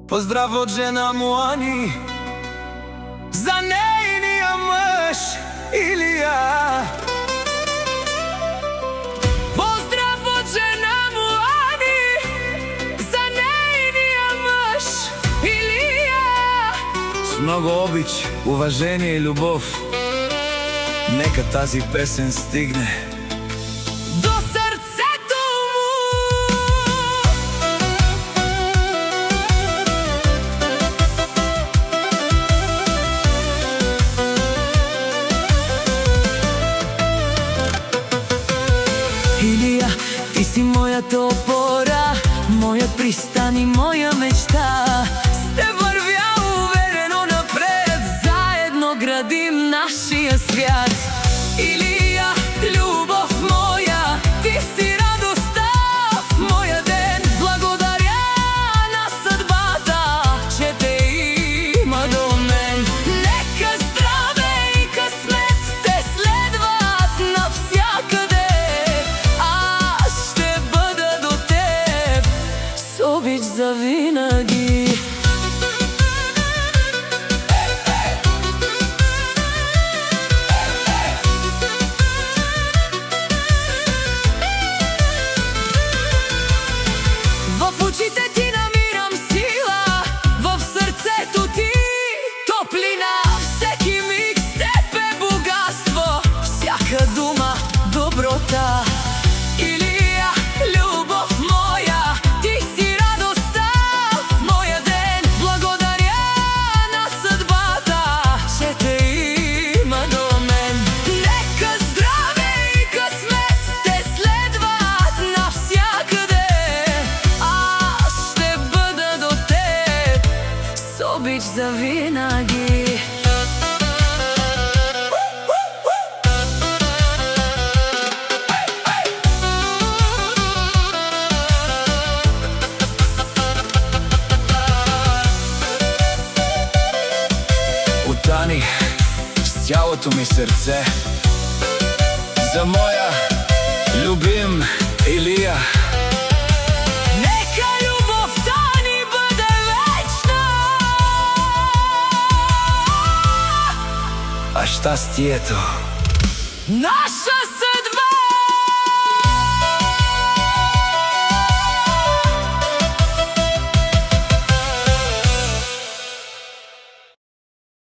Поздрав от жена му Ани за нейния мъж Илия. Поздрав от жена му Ани за нейния мъж Илия. С много обич, уважение и любов нека тази песен стигне до сърцето му. Илия, ти си моята опора, моят пристан и моя мечта. С теб вървя уверено напред, заедно градим нашия свят. Илия, любов моя, ти си радостта в моя ден. Благодаря на съдбата, че те има до мен. Нека здраве и късмет те следват навсякъде. Аз ще бъда до теб с обич завинаги. В очите ти намирам сила, в сърцето ти топлина. Всеки миг с теб е богатство, всяка дума доброта. Илия, любов моя, ти си радостта в моя ден. Благодаря на съдбата, че те има до мен. Нека здраве и късмет те следват навсякъде. Аз ще бъда до теб с обич завинаги. От Ани с цялото ми сърце за моя любим Илия. Нека любовта ни бъде вечна, а щастието наша.